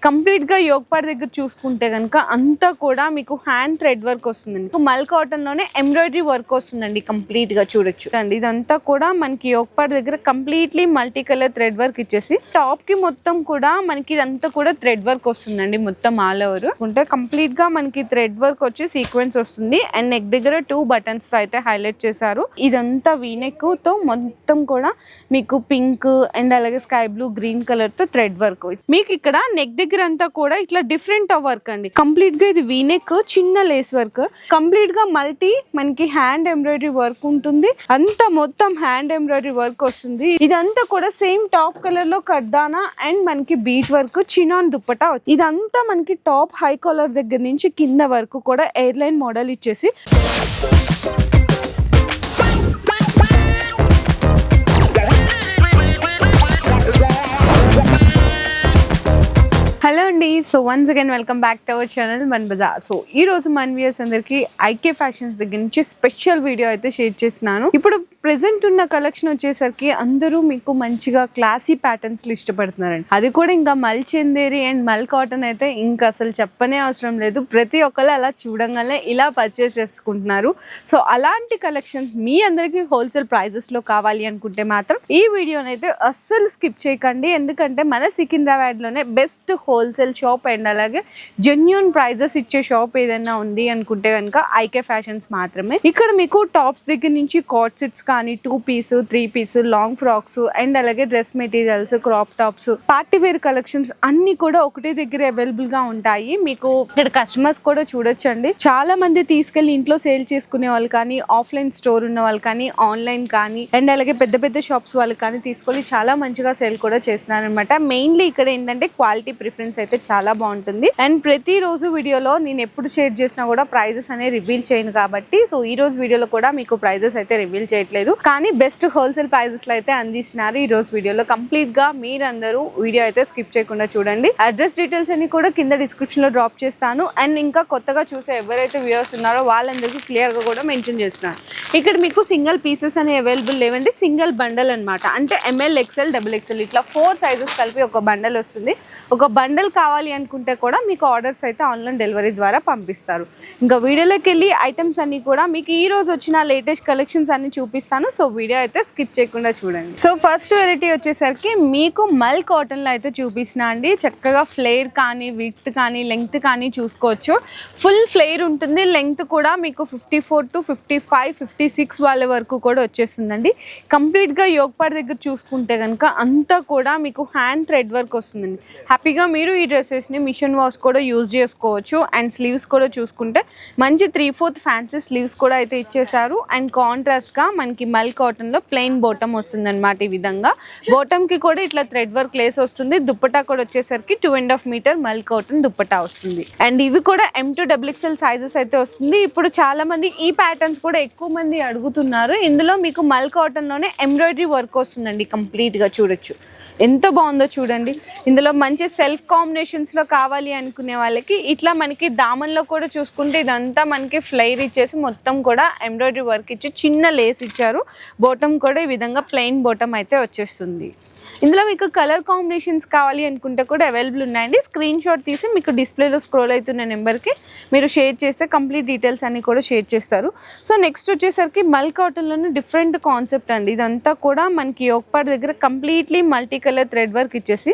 Complete గా Yog part దగ్గర చూసుకుంటే కనుక అంతా కూడా మీకు హ్యాండ్ థ్రెడ్ వర్క్ వస్తుందండి. మల్ కాటన్ లోనే ఎంబ్రాయిడరీ వర్క్ వస్తుందండి. కంప్లీట్ గా చూడొచ్చు అండి. ఇదంతా కూడా మనకి యోగ్ పార్ట్ దగ్గర completely multi colour thread work ఇచ్చేసి టాప్ కి మొత్తం కూడా మనకి ఇదంతా కూడా థ్రెడ్ వర్క్ వస్తుందండి. మొత్తం ఆల్ ఓవర్ ఉంటే కంప్లీట్ గా మనకి థ్రెడ్ వర్క్ వచ్చి సీక్వెన్స్ వస్తుంది. అండ్ నెక్ దగ్గర 2 బటన్స్ తో అయితే హైలైట్ చేశారు. ఇదంతా వీనెక్ తో మొత్తం కూడా మీకు పింక్ అండ్ అలాగే స్కై బ్లూ గ్రీన్ కలర్ తో థ్రెడ్ వర్క్. మీకు ఇక్కడ నెక్ దగ్గర అంతా కూడా ఇట్లా డిఫరెంట్ వర్క్ అండి. కంప్లీట్ గా ఇది వీనెక్ చిన్న లేస్ వర్క్, కంప్లీట్ గా మల్టీ మనకి హ్యాండ్ ఎంబ్రాయిడరీ వర్క్ ఉంటుంది. అంతా మొత్తం హ్యాండ్ ఎంబ్రాయిడరీ వర్క్ వస్తుంది. ఇదంతా కూడా సేమ్ టాప్ కలర్ లో కర్దానా అండ్ మనకి బీట్ వర్క్ చినాన్ దుప్పటా. ఇదంతా మనకి టాప్ హై కాలర్ దగ్గర నుంచి కింద వరకు కూడా ఎయిర్ లైన్ మోడల్ ఇచ్చేసి హలో అండి. So once again welcome back to our channel మన బజార్. సో ఈ రోజు మన వ్యూయర్స్ అందరికి ఐకే ఫ్యాషన్స్ దగ్గర నుంచి స్పెషల్ వీడియో అయితే షేర్ చేస్తున్నాను. ఇప్పుడు ప్రెసెంట్ ఉన్న కలెక్షన్ వచ్చేసరికి అందరూ మీకు మంచిగా క్లాసీ ప్యాటర్న్స్ లో ఇష్టపడుతున్నారండి. అది కూడా ఇంకా మల్ చందేరి అండ్ మల్ కాటన్ అయితే ఇంకా అసలు చెప్పనే అవసరం లేదు. ప్రతి ఒక్కరు అలా చూడంగానే ఇలా పర్చేస్ చేసుకుంటున్నారు. సో అలాంటి కలెక్షన్స్ మీ అందరికి హోల్సేల్ ప్రైజెస్ లో కావాలి అనుకుంటే మాత్రం ఈ వీడియోని అయితే అస్సలు స్కిప్ చేయకండి. ఎందుకంటే మన సికింద్రాబాద్ లోనే బెస్ట్ హోల్సేల్ షాప్ అండ్ అలాగే జెన్యూన్ ప్రైజెస్ ఇచ్చే షాప్ ఏదైనా ఉంది అనుకుంటే కనుక ఐకే ఫ్యాషన్స్ మాత్రమే. ఇక్కడ మీకు టాప్స్ దగ్గర నుంచి కాట్ సెట్స్ కానీ 2 piece 3 piece long frocks and అలాగే dress materials crop tops party wear collections అన్ని కూడా ఒకటే దగ్గర అవైలబుల్ గా ఉంటాయి. మీకు ఇక్కడ కస్టమర్స్ కూడా చూడొచ్చండి. చాలా మంది తీసుకెళ్లి ఇంట్లో సేల్ చేసుకునే వాళ్ళు కానీ ఆఫ్లైన్ స్టోర్ ఉన్న వాళ్ళు కానీ ఆన్లైన్ కానీ అండ్ అలాగే పెద్ద పెద్ద షాప్స్ వాళ్ళు కానీ తీసుకొని చాలా మంచిగా సేల్ కూడా చేస్తున్నారు అనమాట. మెయిన్లీ ఇక్కడ ఏంటంటే క్వాలిటీ ప్రిఫరెన్స్ అయితే చాలా బాగుంటుంది. అండ్ ప్రతి రోజు వీడియోలో నేను ఎప్పుడు షేర్ చేసినా కూడా ప్రైజెస్ అనేవి రివీల్ చేయను కాబట్టి సో ఈ రోజు వీడియోలో కూడా మీకు ప్రైజెస్ అయితే రివీల్ చేయట్లేదు, కానీ బెస్ట్ హోల్సేల్ ప్రైజెస్ లో అయితే అందిస్తున్నారు ఈ రోజు వీడియోలో. కంప్లీట్ గా మీరందరూ వీడియో అయితే స్కిప్ చేయకుండా చూడండి. అడ్రస్ డీటెయిల్స్ అన్ని కూడా కింద డిస్క్రిప్షన్ లో డ్రాప్ చేస్తాను. అండ్ ఇంకా కొత్తగా చూసే ఎవరైతే వ్యూవర్స్ ఉన్నారో వాళ్ళందరికీ క్లియర్ గా కూడా మెన్షన్ చేస్తున్నాను. ఇక్కడ మీకు సింగిల్ పీసెస్ అనేవి అవైలబుల్ లేవండి, సింగిల్ బండల్ అనమాట. అంటే ML XL XXL ఇట్లా 4 సైజెస్ కలిపి ఒక బండల్ వస్తుంది. ఒక బండల్ కావాలి అనుకుంటే కూడా మీకు ఆర్డర్స్ అయితే ఆన్లైన్ డెలివరీ ద్వారా పంపిస్తారు. ఇంకా వీడియోలోకి వెళ్ళి ఐటమ్స్ అన్ని కూడా మీకు ఈ రోజు వచ్చిన లేటెస్ట్ కలెక్షన్స్ అన్ని చూపిస్తాను. సో వీడియో అయితే స్కిప్ చేయకుండా చూడండి. సో ఫస్ట్ వెరైటీ వచ్చేసరికి మీకు మల్ కాటన్ లో అయితే చూపిస్తున్నా అండి. చక్కగా ఫ్లేర్ కానీ విడ్త్ కానీ లెంగ్త్ కానీ చూసుకోవచ్చు. ఫుల్ ఫ్లేర్ ఉంటుంది. లెంగ్త్ కూడా మీకు 54 to 55 56 వాళ్ళ వరకు కూడా వచ్చేస్తుందండి. కంప్లీట్ గా యోగ్ పార్ట్ దగ్గర చూసుకుంటే కనుక అంతా కూడా మీకు హ్యాండ్ థ్రెడ్ వర్క్ వస్తుందండి. హ్యాపీగా మీరు ఈ డ్రెస్సెస్ ని మిషన్ వాష్ కూడా యూజ్ చేసుకోవచ్చు. అండ్ స్లీవ్స్ కూడా చూసుకుంటే మంచి 3/4 ఫ్యాన్సీ స్లీవ్స్ కూడా అయితే ఇచ్చేసారు. అండ్ కాంట్రాస్ట్ గా మనకి మల్ కాటన్ లో ప్లెయిన్ బాటమ్ వస్తుంది అనమాట. ఈ విధంగా బాటమ్ కి కూడా ఇట్లా థ్రెడ్ వర్క్ లేస్ వస్తుంది. దుప్పటా కూడా వచ్చేసరికి 2.5 మీటర్ మల్ కాటన్ దుప్పటా వస్తుంది. అండ్ ఇవి కూడా M to XXL సైజెస్ అయితే వస్తుంది. ఇప్పుడు చాలా మంది ఈ ప్యాటర్న్స్ కూడా ఎక్కువ మంది అడుగుతున్నారు. ఇందులో మీకు మల్ కాటన్ లోనే ఎంబ్రాయిడరీ వర్క్ వస్తుందండి. కంప్లీట్ గా చూడొచ్చు ఎంత బాగుందో చూడండి. ఇందులో మంచి సెల్ఫ్ కాంబినేషన్స్ లో కావాలి అనుకునే వాళ్ళకి ఇట్లా మనకి దామన్లో కూడా చూసుకుంటే ఇదంతా మనకి ఫ్లైర్ ఇచ్చేసి మొత్తం కూడా ఎంబ్రాయిడరీ వర్క్ ఇచ్చి చిన్న లేస్ ఇచ్చారు. బాటమ్ కూడా ఈ విధంగా ప్లెయిన్ బాటమ్ అయితే వచ్చేస్తుంది. ఇందులో మీకు కలర్ కాంబినేషన్స్ కావాలి అనుకుంటే కూడా అవైలబుల్ ఉన్నాయండి. స్క్రీన్ షాట్ తీసి మీకు డిస్ప్లేలో స్క్రోల్ అవుతున్న నెంబర్కి మీరు షేర్ చేస్తే కంప్లీట్ డీటెయిల్స్ అన్ని కూడా షేర్ చేస్తారు. సో నెక్స్ట్ వచ్చేసరికి మల్ కాటన్లోనే డిఫరెంట్ కాన్సెప్ట్ అండి. ఇదంతా కూడా మనకి యోగ్ పార్ట్ దగ్గర completely multi colour thread work ఇచ్చేసి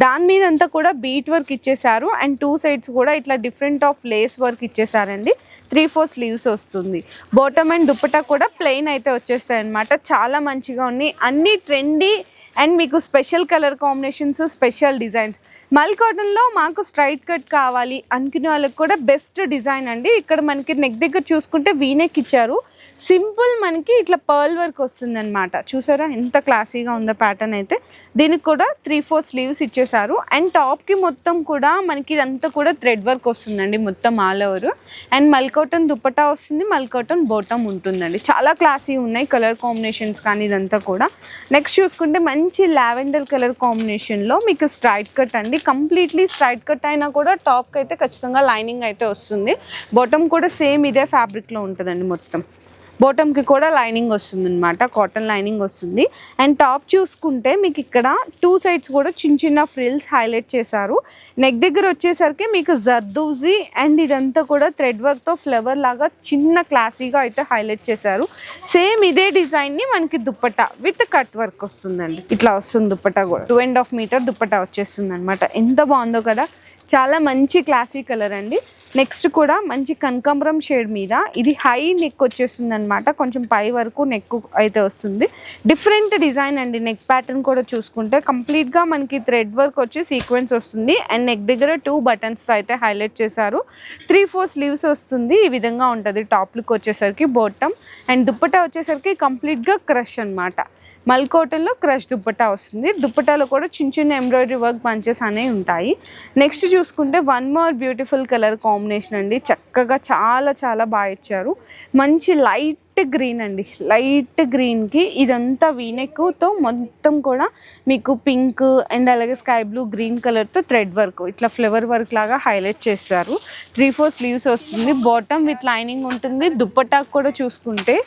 దాని మీద అంతా కూడా బీట్ వర్క్ ఇచ్చేసారు. అండ్ 2 సైడ్స్ కూడా ఇట్లా డిఫరెంట్ ఆఫ్ లేస్ వర్క్ ఇచ్చేసారండి. 3/4 స్లీవ్స్ వస్తుంది. బాటమ్ అండ్ దుప్పటా కూడా ప్లెయిన్ అయితే వచ్చేస్తాయి అనమాట. చాలా మంచిగా ఉన్నాయి. అన్ని ట్రెండీ అండ్ మీకు special colour combinations special designs. మల్ కాటన్లో మాకు స్ట్రైట్ కట్ కావాలి అనుకునే వాళ్ళకి కూడా బెస్ట్ డిజైన్ అండి. ఇక్కడ మనకి నెక్ దగ్గర చూసుకుంటే వీనెక్ ఇచ్చారు. సింపుల్ మనకి ఇట్లా పర్ల్ వర్క్ వస్తుంది అనమాట. చూసారా ఎంత క్లాసీగా ఉందో ప్యాటర్న్ అయితే. దీనికి కూడా 3/4 స్లీవ్స్ ఇచ్చేసారు. అండ్ టాప్కి మొత్తం కూడా మనకి ఇదంతా కూడా థ్రెడ్ వర్క్ వస్తుందండి మొత్తం ఆల్ ఓవర్. అండ్ మల్ కాటన్ దుప్పటా వస్తుంది, మల్ కాటన్ బాటమ్ ఉంటుందండి. చాలా క్లాసీ ఉన్నాయి కలర్ కాంబినేషన్స్ కానీ ఇదంతా కూడా. నెక్స్ట్ చూసుకుంటే మంచి లావెండర్ కలర్ కాంబినేషన్లో మీకు స్ట్రైట్ కట్ అండి. కంప్లీట్లీ స్ట్రైట్ కట్ అయినా కూడా టాప్కి అయితే ఖచ్చితంగా లైనింగ్ అయితే వస్తుంది. బాటమ్ కూడా సేమ్ ఇదే ఫ్యాబ్రిక్లో ఉంటుందండి మొత్తం. బాటమ్కి కూడా లైనింగ్ వస్తుంది అనమాట, కాటన్ లైనింగ్ వస్తుంది. అండ్ టాప్ చూసుకుంటే మీకు ఇక్కడ 2 సైడ్స్ కూడా చిన్న చిన్న ఫ్రిల్స్ హైలైట్ చేశారు. నెక్ దగ్గర వచ్చేసరికి మీకు జర్దోజీ అండ్ ఇదంతా కూడా థ్రెడ్ వర్క్తో ఫ్లవర్ లాగా చిన్న క్లాసీగా అయితే హైలైట్ చేశారు. సేమ్ ఇదే డిజైన్ని మనకి దుప్పట్టా విత్ కట్ వర్క్ వస్తుందండి. ఇట్లా వస్తుంది దుప్పట్టా కూడా 2.5 మీటర్ దుప్పట్టా వచ్చేస్తుంది అనమాట. ఎంత బాగుందో కదా, చాలా మంచి క్లాసీ కలర్ అండి. నెక్స్ట్ కూడా మంచి కనకాంబరం షేడ్ మీద ఇది హై నెక్ వచ్చేస్తుంది అనమాట, కొంచెం పై వరకు నెక్ అయితే వస్తుంది. డిఫరెంట్ డిజైన్ అండి. నెక్ ప్యాటర్న్ కూడా చూసుకుంటే కంప్లీట్గా మనకి థ్రెడ్ వర్క్ వచ్చి సీక్వెన్స్ వస్తుంది. అండ్ నెక్ దగ్గర 2 బటన్స్తో అయితే హైలైట్ చేశారు. 3/4 స్లీవ్స్ వస్తుంది. ఈ విధంగా ఉంటుంది టాప్ లుక్ వచ్చేసరికి బాటమ్. అండ్ దుప్పట్టా వచ్చేసరికి కంప్లీట్గా క్రష్ అనమాట. మల్ కాటన్లో క్రష్ దుప్పట్టా వస్తుంది. దుప్పట్టాలో కూడా చిన్న చిన్న ఎంబ్రాయిడరీ వర్క్ బంచెస్ అనేవి ఉంటాయి. నెక్స్ట్ చూసుకుంటే one more beautiful colour combination అండి. చక్కగా చాలా చాలా బాగా ఇచ్చారు. మంచి లైట్ గ్రీన్ అండి. లైట్ గ్రీన్కి ఇదంతా వీనెక్తో మొత్తం కూడా మీకు పింక్ అండ్ అలాగే స్కై బ్లూ గ్రీన్ కలర్తో థ్రెడ్ వర్క్ ఇట్లా ఫ్లవర్ వర్క్ లాగా హైలైట్ చేస్తారు. 3/4 స్లీవ్స్ వస్తుంది. బాటమ్ విత్ లైనింగ్ ఉంటుంది. దుప్పట్టాకు కూడా చూసుకుంటే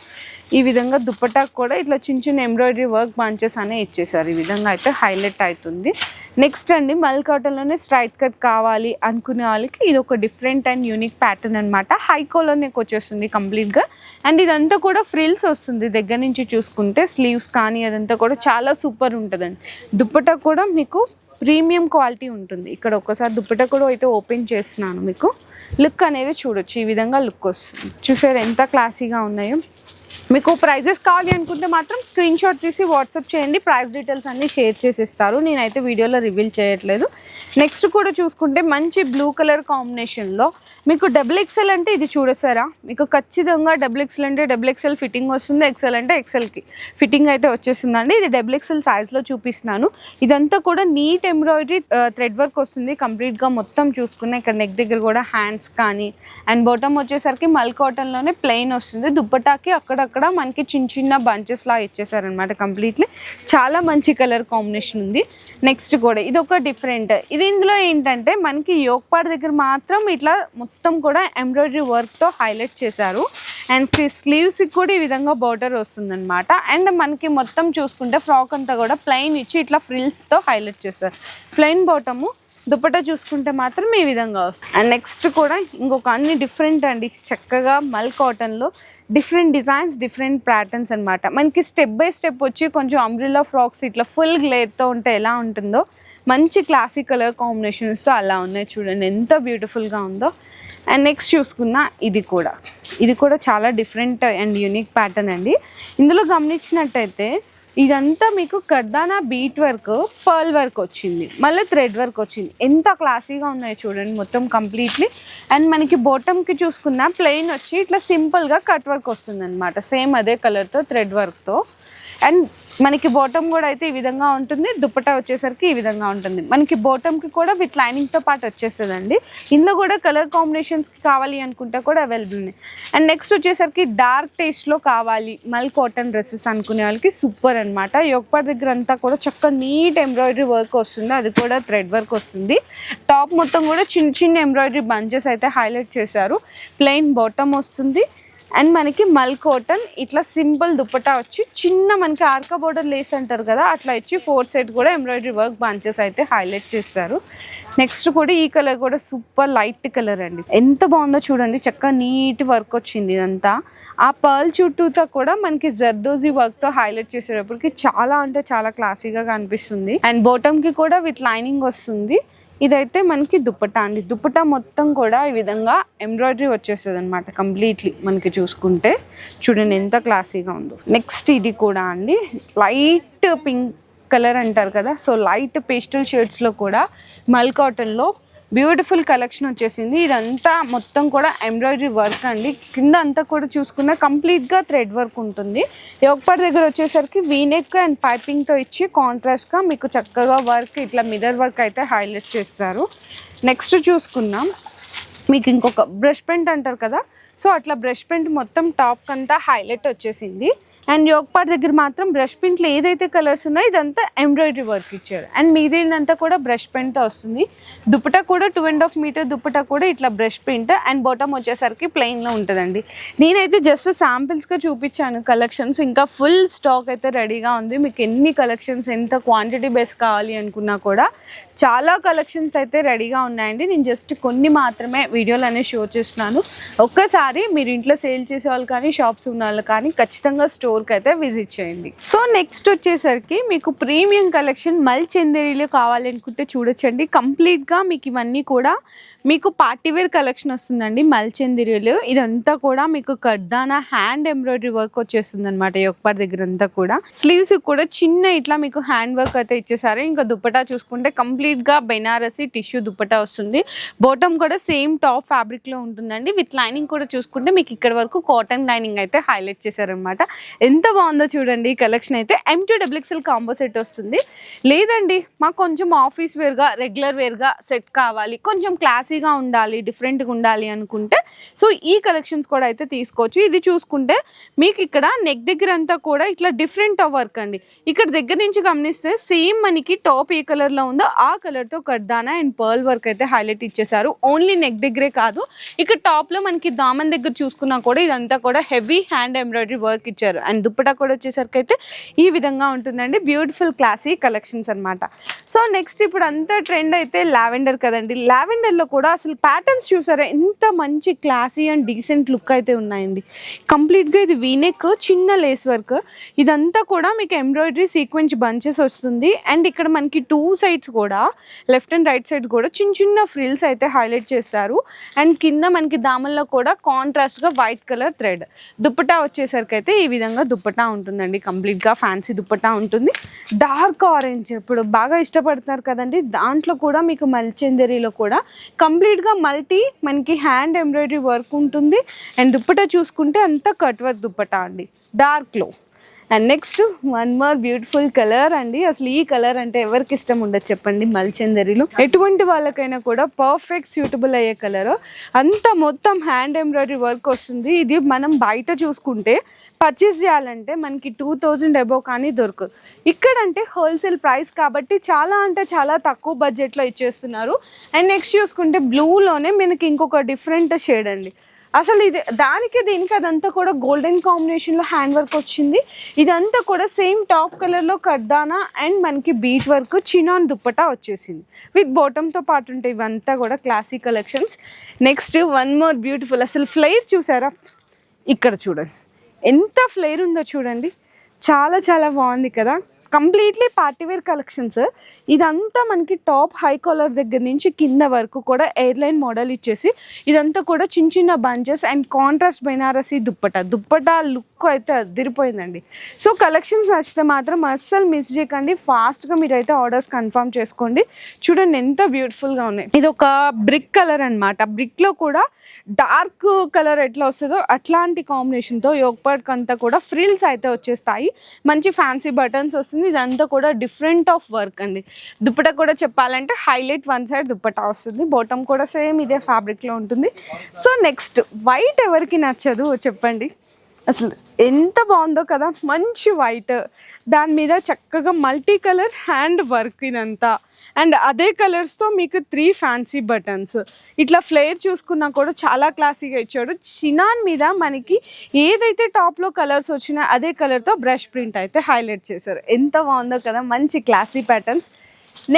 ఈ విధంగా దుప్పట్టాకు కూడా ఇట్లా చిన్న చిన్న ఎంబ్రాయిడరీ వర్క్ బంచెస్ అనే ఇచ్చేసారు. ఈ విధంగా అయితే హైలైట్ అవుతుంది. నెక్స్ట్ అండి మల్ కాటన్లోనే స్ట్రైట్ కట్ కావాలి అనుకునే వాళ్ళకి ఇది ఒక డిఫరెంట్ అండ్ యూనిక్ ప్యాటర్న్ అనమాట. హై కాలర్ నెక్ వచ్చేస్తుంది కంప్లీట్గా. అండ్ ఇదంతా కూడా ఫ్రిల్స్ వస్తుంది. దగ్గర నుంచి చూసుకుంటే స్లీవ్స్ కానీ అదంతా కూడా చాలా సూపర్ ఉంటుందండి. దుప్పట్టా కూడా మీకు ప్రీమియం క్వాలిటీ ఉంటుంది. ఇక్కడ ఒక్కసారి దుప్పట్టా కూడా అయితే ఓపెన్ చేస్తున్నాను, మీకు లుక్ అనేది చూడొచ్చు. ఈ విధంగా లుక్ వస్తుంది. చూసారు ఎంత క్లాసీగా ఉన్నాయో. మీకు ప్రైజెస్ కావాలి అనుకుంటే మాత్రం స్క్రీన్ షాట్ తీసి వాట్సాప్ చేయండి. ప్రైస్ డీటెయిల్స్ అన్నీ షేర్ చేసిస్తారు. నేనైతే వీడియోలో రివీల్ చేయట్లేదు. నెక్స్ట్ కూడా చూసుకుంటే మంచి బ్లూ కలర్ కాంబినేషన్లో మీకు XXL అంటే ఇది చూడసారా, మీకు ఖచ్చితంగా XXL అంటే XXL ఫిట్టింగ్ వస్తుంది. ఎక్సెల్ అంటే ఎక్సెల్కి ఫిట్టింగ్ అయితే వచ్చేస్తుందండి. ఇది XXL సైజ్లో చూపిస్తున్నాను. ఇదంతా కూడా నీట్ ఎంబ్రాయిడరీ థ్రెడ్ వర్క్ వస్తుంది కంప్లీట్గా. మొత్తం చూసుకున్న ఇక్కడ నెక్ దగ్గర కూడా హ్యాండ్స్ కానీ అండ్ బాటమ్ వచ్చేసరికి మల్ కాటన్లోనే ప్లెయిన్ వస్తుంది. దుప్పటాకి అక్కడక్కడ మనకి చిన్న చిన్న బంచెస్ లా ఇచ్చేసారనమాట కంప్లీట్లీ. చాలా మంచి కలర్ కాంబినేషన్ ఉంది. నెక్స్ట్ కూడా ఇది ఒక డిఫరెంట్. ఇది ఇందులో ఏంటంటే మనకి యోక్ పార్ట్ దగ్గర మాత్రం ఇట్లా మొత్తం కూడా ఎంబ్రాయిడరీ వర్క్తో హైలైట్ చేశారు. అండ్ స్లీవ్స్కి కూడా ఈ విధంగా బార్డర్ వస్తుందన్నమాట. అండ్ మనకి మొత్తం చూసుకుంటే ఫ్రాక్ అంతా కూడా ప్లెయిన్ ఇచ్చి ఇట్లా ఫ్రిల్స్తో హైలైట్ చేశారు. ప్లెయిన్ బాటము, దుప్పట్టా చూసుకుంటే మాత్రం ఈ విధంగా వస్తుంది. అండ్ నెక్స్ట్ కూడా ఇంకొక అన్ని డిఫరెంట్ అండి. చక్కగా మల్ కాటన్లో డిఫరెంట్ డిజైన్స్, డిఫరెంట్ ప్యాటర్న్స్ అనమాట. మనకి స్టెప్ బై స్టెప్ వచ్చి కొంచెం అంబ్రిల్లా ఫ్రాక్స్ ఇట్లా ఫుల్ గ్లేర్తో ఉంటే ఎలా ఉంటుందో మంచి క్లాసిక్ కలర్ కాంబినేషన్స్తో అలా ఉన్నాయి. చూడండి ఎంత బ్యూటిఫుల్గా ఉందో. అండ్ నెక్స్ట్ చూసుకున్న ఇది కూడా చాలా డిఫరెంట్ అండ్ యూనిక్ ప్యాటర్న్ అండి. ఇందులో గమనించినట్టయితే ఇదంతా మీకు కర్దానా బీట్ వర్క్, పర్ల్ వర్క్ వచ్చింది, మళ్ళీ థ్రెడ్ వర్క్ వచ్చింది. ఎంత క్లాసీగా ఉన్నాయో చూడండి మొత్తం కంప్లీట్లీ. అండ్ మనకి బాటమ్కి చూసుకున్న ప్లెయిన్ వచ్చి ఇట్లా సింపుల్గా కట్ వర్క్ వస్తుంది అనమాట. సేమ్ అదే కలర్తో థ్రెడ్ వర్క్తో. అండ్ మనకి బాటమ్ కూడా అయితే ఈ విధంగా ఉంటుంది. దుప్పట్టా వచ్చేసరికి ఈ విధంగా ఉంటుంది. మనకి బాటమ్కి కూడా విత్ లైనింగ్తో పాటు వచ్చేస్తుందండి. ఇందులో కూడా కలర్ కాంబినేషన్స్కి కావాలి అనుకుంటే కూడా అవైలబుల్ ఉన్నాయి. అండ్ నెక్స్ట్ వచ్చేసరికి డార్క్ టేస్ట్లో కావాలి మల్ కాటన్ డ్రెస్సెస్ అనుకునే వాళ్ళకి సూపర్ అనమాట. యోగపాట్ దగ్గర అంతా కూడా చక్కగా నీట్ ఎంబ్రాయిడరీ వర్క్ వస్తుంది. అది కూడా థ్రెడ్ వర్క్ వస్తుంది. టాప్ మొత్తం కూడా చిన్న చిన్న ఎంబ్రాయిడరీ బంచెస్ అయితే హైలైట్ చేశారు. ప్లెయిన్ బాటమ్ వస్తుంది. అండ్ మనకి మల్ కాటన్ ఇట్లా సింపుల్ దుప్పట్టా వచ్చి చిన్న మనకి ఆర్కా బోర్డర్ లేస్ అంటారు కదా అట్లా ఇచ్చి 4 సైడ్ కూడా ఎంబ్రాయిడరీ వర్క్ బంచెస్ అయితే హైలైట్ చేస్తారు. నెక్స్ట్ కూడా ఈ కలర్ కూడా సూపర్ లైట్ కలర్ అండి. ఎంత బాగుందో చూడండి. చక్కగా నీట్ వర్క్ వచ్చింది ఇదంతా. ఆ పర్ల్ చుట్టూతో కూడా మనకి జర్దోజీ వర్క్తో హైలైట్ చేసేటప్పటికి చాలా అంటే చాలా క్లాసీగా కనిపిస్తుంది. అండ్ బాటమ్కి కూడా విత్ లైనింగ్ వస్తుంది. ఇదైతే మనకి దుప్పట్టా అండి. దుప్పట్టా మొత్తం కూడా ఈ విధంగా ఎంబ్రాయిడరీ వచ్చేస్తుంది అనమాట కంప్లీట్లీ. మనకి చూసుకుంటే చూడండి ఎంత క్లాసీగా ఉందో. నెక్స్ట్ ఇది కూడా అండి లైట్ పింక్ కలర్ అంటారు కదా, సో లైట్ పేస్టల్ షేడ్స్లో కూడా మల్ కాటన్లో బ్యూటిఫుల్ కలెక్షన్ వచ్చేసింది. ఇదంతా మొత్తం కూడా ఎంబ్రాయిడరీ వర్క్ అండి. కింద అంతా కూడా చూసుకున్న కంప్లీట్గా థ్రెడ్ వర్క్ ఉంటుంది. యోగపాట్ దగ్గర వచ్చేసరికి వీనెక్ అండ్ పైపింగ్తో ఇచ్చి కాంట్రాస్ట్గా మీకు చక్కగా వర్క్ ఇట్లా మిర్రర్ వర్క్ అయితే హైలైట్ చేస్తారు. నెక్స్ట్ చూసుకున్నాం మీకు ఇంకొక బ్రష్ పెయింట్ అంటారు కదా, సో అట్లా బ్రష్ ప్రింట్ మొత్తం టాప్ అంతా హైలైట్ వచ్చేసింది. అండ్ యోక్ పార్ట్ దగ్గర మాత్రం బ్రష్ ప్రింట్లో ఏదైతే కలర్స్ ఉన్నాయో ఇదంతా ఎంబ్రాయిడరీ వర్క్ ఇచ్చారు. అండ్ మీదేనంతా కూడా బ్రష్ ప్రింట్ వస్తుంది. దుపట్టా కూడా 2.5 మీటర్ దుపట్టా కూడా ఇట్లా బ్రష్ ప్రింట్. అండ్ బాటమ్ వచ్చేసరికి ప్లెయిన్లో ఉంటుందండి. నేనైతే జస్ట్ శాంపిల్స్గా చూపించాను కలెక్షన్స్, ఇంకా ఫుల్ స్టాక్ అయితే రెడీగా ఉంది. మీకు ఎన్ని కలెక్షన్స్ ఎంత క్వాంటిటీ బేస్ కావాలి అనుకున్నా కూడా చాలా కలెక్షన్స్ అయితే రెడీగా ఉన్నాయండి. నేను జస్ట్ కొన్ని మాత్రమే వీడియోలు అనేవి షో చేస్తున్నాను. ఒక్కసారి మీరు ఇంట్లో సేల్ చేసే వాళ్ళు కానీ షాప్స్ ఉన్న వాళ్ళు కానీ ఖచ్చితంగా స్టోర్కి అయితే విజిట్ చేయండి. సో నెక్స్ట్ వచ్చేసరికి మీకు ప్రీమియం కలెక్షన్ మల్ చందేరీలో కావాలి అనుకుంటే చూడొచ్చండి. కంప్లీట్గా మీకు ఇవన్నీ కూడా మీకు పార్టీవేర్ కలెక్షన్ వస్తుందండి. మల్ చందేరీలో ఇదంతా కూడా మీకు కర్దానా హ్యాండ్ ఎంబ్రాయిడరీ వర్క్ వచ్చేస్తుంది అనమాట. యోక్పార్ దగ్గర అంతా కూడా స్లీవ్స్ కూడా చిన్న ఇట్లా మీకు హ్యాండ్ వర్క్ అయితే ఇచ్చేసారు. ఇంకా దుపట్టా చూసుకుంటే కంప్లీట్గా బెనారసి టిష్యూ దుపట్టా వస్తుంది. బాటమ్ కూడా సేమ్ టాప్ ఫ్యాబ్రిక్లో ఉంటుందండి. విత్ లైనింగ్ కూడా చూసుకుంటే మీకు ఇక్కడ వరకు కాటన్ లైనింగ్ అయితే హైలైట్ చేశారనమాట. ఎంత బాగుందో చూడండి. ఈ కలెక్షన్ అయితే M2XXL కాంబో సెట్ వస్తుంది. లేదండి మాకు కొంచెం ఆఫీస్ వేర్గా రెగ్యులర్ వేర్గా సెట్ కావాలి, కొంచెం క్లాసీగా ఉండాలి, డిఫరెంట్గా ఉండాలి అనుకుంటే సో ఈ కలెక్షన్స్ కూడా అయితే తీసుకోవచ్చు. ఇది చూసుకుంటే మీకు ఇక్కడ నెక్ దగ్గర అంతా కూడా ఇట్లా డిఫరెంట్ వర్క్ అండి. ఇక్కడ దగ్గర నుంచి గమనిస్తే సేమ్ మనకి టాప్ ఏ కలర్లో ఉందో ఆ కలర్తో కర్దానా అండ్ పర్ల్ వర్క్ అయితే హైలైట్ ఇచ్చేసారు. ఓన్లీ నెక్ దగ్గరే కాదు, ఇక్కడ టాప్లో మనకి దామన్ దగ్గర చూసుకున్నా కూడా ఇదంతా కూడా హెవీ హ్యాండ్ ఎంబ్రాయిడరీ వర్క్ ఇచ్చారు. అండ్ దుపట్టా కూడా వచ్చేసరికి అయితే ఈ విధంగా ఉంటుందండి. బ్యూటిఫుల్ క్లాసీ కలెక్షన్స్ అనమాట. సో నెక్స్ట్ ఇప్పుడు అంతా ట్రెండ్ అయితే లావెండర్ కదండి. లావెండర్లో కూడా అసలు ప్యాటర్న్స్ చూసారా ఎంత మంచి క్లాసీ అండ్ డీసెంట్ లుక్ అయితే ఉన్నాయండి. కంప్లీట్గా ఇది వీనెక్ చిన్న లేస్ వర్క్, ఇదంతా కూడా మీకు ఎంబ్రాయిడరీ సీక్వెన్స్ బంచెస్ వస్తుంది. అండ్ ఇక్కడ మనకి 2 సైడ్స్ కూడా లెఫ్ట్ అండ్ రైట్ సైడ్ కూడా చిన్న చిన్న ఫ్రిల్స్ అయితే హైలైట్ చేస్తారు. అండ్ కింద మనకి దామన్లో కూడా కాంట్రాస్ట్గా వైట్ కలర్ థ్రెడ్. దుపట్టా వచ్చేసరికి అయితే ఈ విధంగా దుపట్టా ఉంటుందండి. కంప్లీట్గా ఫ్యాన్సీ దుపట్టా ఉంటుంది. డార్క్ ఆరెంజ్ ఇప్పుడు బాగా ఇష్టపడుతున్నారు కదండి, దాంట్లో కూడా మీకు మల్ చందేరీలో కూడా కంప్లీట్గా మల్టీ మనకి హ్యాండ్ ఎంబ్రాయిడరీ వర్క్ ఉంటుంది. అండ్ దుపట్టా చూసుకుంటే అంతా కట్ వర్క్ దుపట్టా అండి డార్క్లో. And next one more beautiful colour అండి. అసలు ఈ కలర్ అంటే ఎవరికి ఇష్టం ఉండదు చెప్పండి. మల్ చందేరీలో ఎటువంటి వాళ్ళకైనా కూడా పర్ఫెక్ట్ సూటబుల్ అయ్యే కలర్. అంతా మొత్తం హ్యాండ్ ఎంబ్రాయిడరీ వర్క్ వస్తుంది. ఇది మనం బయట చూసుకుంటే పర్చేస్ చేయాలంటే మనకి 2000 అబోవ్ కానీ దొరకదు. ఇక్కడంటే హోల్సేల్ ప్రైస్ కాబట్టి చాలా అంటే చాలా తక్కువ బడ్జెట్లో ఇచ్చేస్తున్నారు. అండ్ నెక్స్ట్ చూసుకుంటే బ్లూలోనే మనకి ఇంకొక డిఫరెంట్ షేడ్ అండి. అసలు ఇది దీనికి అదంతా కూడా గోల్డెన్ కాంబినేషన్లో హ్యాండ్ వర్క్ వచ్చింది. ఇదంతా కూడా సేమ్ టాప్ కలర్లో కర్దానా అండ్ మనకి బీట్ వర్క్ చినాన్ దుప్పటా వచ్చేసింది విత్ బాటమ్తో పాటు ఉంటాయి. ఇవంతా కూడా classy collections. Next one more beautiful, అసలు ఫ్లేర్ చూసారా, ఇక్కడ చూడండి ఎంత ఫ్లేర్ ఉందో చూడండి. చాలా చాలా బాగుంది కదా. Completely partywear collections. ఇదంతా మనకి టాప్ హై కాలర్ దగ్గర నుంచి కింద వరకు కూడా ఎయిర్లైన్ మోడల్ ఇచ్చేసి ఇదంతా కూడా చిన్న చిన్న bunches and contrast Banarasi dupatta look అయితే అదిరిపోయిందండి. సో కలెక్షన్స్ నచ్చితే మాత్రం అస్సలు మిస్ చేయకండి. ఫాస్ట్గా మీరైతే ఆర్డర్స్ కన్ఫర్మ్ చేసుకోండి. చూడండి ఎంత బ్యూటిఫుల్గా ఉన్నాయి. ఇది ఒక బ్రిక్ కలర్ అనమాట. బ్రిక్లో కూడా డార్క్ కలర్ ఎట్లా వస్తుందో అట్లాంటి కాంబినేషన్తో యోగపాట్ అంతా కూడా ఫ్రిల్స్ అయితే వచ్చేస్తాయి. మంచి ఫ్యాన్సీ బటన్స్ వస్తుంది. ఇదంతా కూడా డిఫరెంట్ ఆఫ్ వర్క్ అండి. దుప్పటా కూడా చెప్పాలంటే హైలైట్ వన్ సైడ్ దుప్పటా వస్తుంది. బాటమ్ కూడా సేమ్ ఇదే ఫ్యాబ్రిక్లో ఉంటుంది. సో నెక్స్ట్ వైట్ ఎవరికి నచ్చదు చెప్పండి. అసలు ఎంత బాగుందో కదా, మంచి వైట్, దాని మీద చక్కగా మల్టీ కలర్ హ్యాండ్ వర్క్ ఇదంతా. అండ్ అదే కలర్స్తో మీకు 3 ఫ్యాన్సీ బటన్స్. ఇట్లా ఫ్లేర్ చూసుకున్నా కూడా చాలా క్లాసీగా ఇచ్చాడు. చినాన్ మీద మనకి ఏదైతే టాప్లో కలర్స్ వచ్చినా అదే కలర్తో బ్రష్ ప్రింట్ అయితే హైలైట్ చేశారు. ఎంత బాగుందో కదా, మంచి క్లాసీ ప్యాటర్న్స్.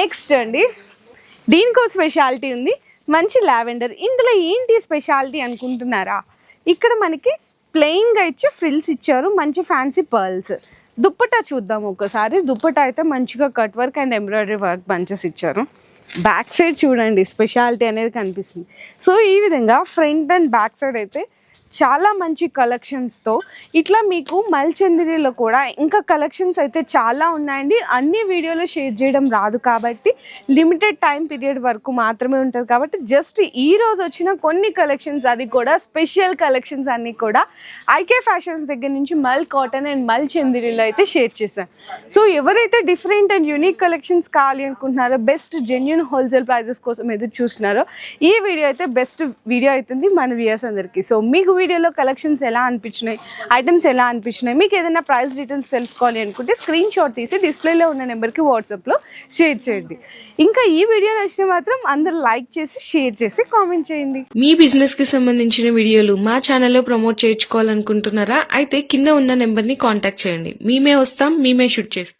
నెక్స్ట్ అండి దీనికో స్పెషాలిటీ ఉంది, మంచి లావెండర్. ఇందులో ఏంటి స్పెషాలిటీ అనుకుంటున్నారా, ఇక్కడ మనకి ప్లెయిన్గా ఇచ్చి ఫ్రిల్స్ ఇచ్చారు, మంచి ఫ్యాన్సీ పర్ల్స్. దుప్పటా చూద్దాం ఒకసారి. దుప్పటా అయితే మంచిగా cut work and embroidery work bunches ఇచ్చారు. బ్యాక్ సైడ్ చూడండి స్పెషాలిటీ అనేది కనిపిస్తుంది. సో ఈ విధంగా ఫ్రంట్ అండ్ బ్యాక్ సైడ్ అయితే చాలా మంచి కలెక్షన్స్తో ఇట్లా మీకు మల్ చందేరీలో కూడా ఇంకా కలెక్షన్స్ అయితే చాలా ఉన్నాయండి. అన్ని వీడియోలో షేర్ చేయడం రాదు కాబట్టి లిమిటెడ్ టైం పీరియడ్ వరకు మాత్రమే ఉంటుంది కాబట్టి జస్ట్ ఈ రోజు వచ్చిన కొన్ని కలెక్షన్స్, అది కూడా స్పెషల్ కలెక్షన్స్ అన్నీ కూడా ఐకే ఫ్యాషన్స్ దగ్గర నుంచి మల్ కాటన్ అండ్ మల్ చందేరీలో అయితే షేర్ చేశాను. సో ఎవరైతే డిఫరెంట్ అండ్ యూనిక్ కలెక్షన్స్ కావాలి అనుకుంటున్నారో, బెస్ట్ జెన్యూన్ హోల్సేల్ ప్రైజెస్ కోసం ఎదురు చూస్తున్నారో ఈ వీడియో అయితే బెస్ట్ వీడియో అవుతుంది మన వ్యూయర్స్ అందరికీ. సో మీకు వీడియోలో కలెక్షన్స్ ఎలా అనిపించినాయి, ఐటమ్స్ ఎలా అనిపించినాయి, మీకు ఏదైనా ప్రైస్ డీటెయిల్స్ తెలుసుకోవాలి అనుకుంటే స్క్రీన్ షాట్ తీసి డిస్ప్లేలో ఉన్న నెంబర్కి వాట్సాప్లో షేర్ చేయండి. ఇంకా ఈ వీడియో నచ్చితే మాత్రం అందరు లైక్ చేసి షేర్ చేసి కామెంట్ చేయండి. మీ బిజినెస్ కి సంబంధించిన వీడియోలు మా ఛానల్లో ప్రమోట్ చేయించుకోవాలనుకుంటున్నారా? అయితే కింద ఉన్న నెంబర్ ని కాంటాక్ట్ చేయండి. మేమే వస్తాం, మేమే షూట్ చేస్తాం.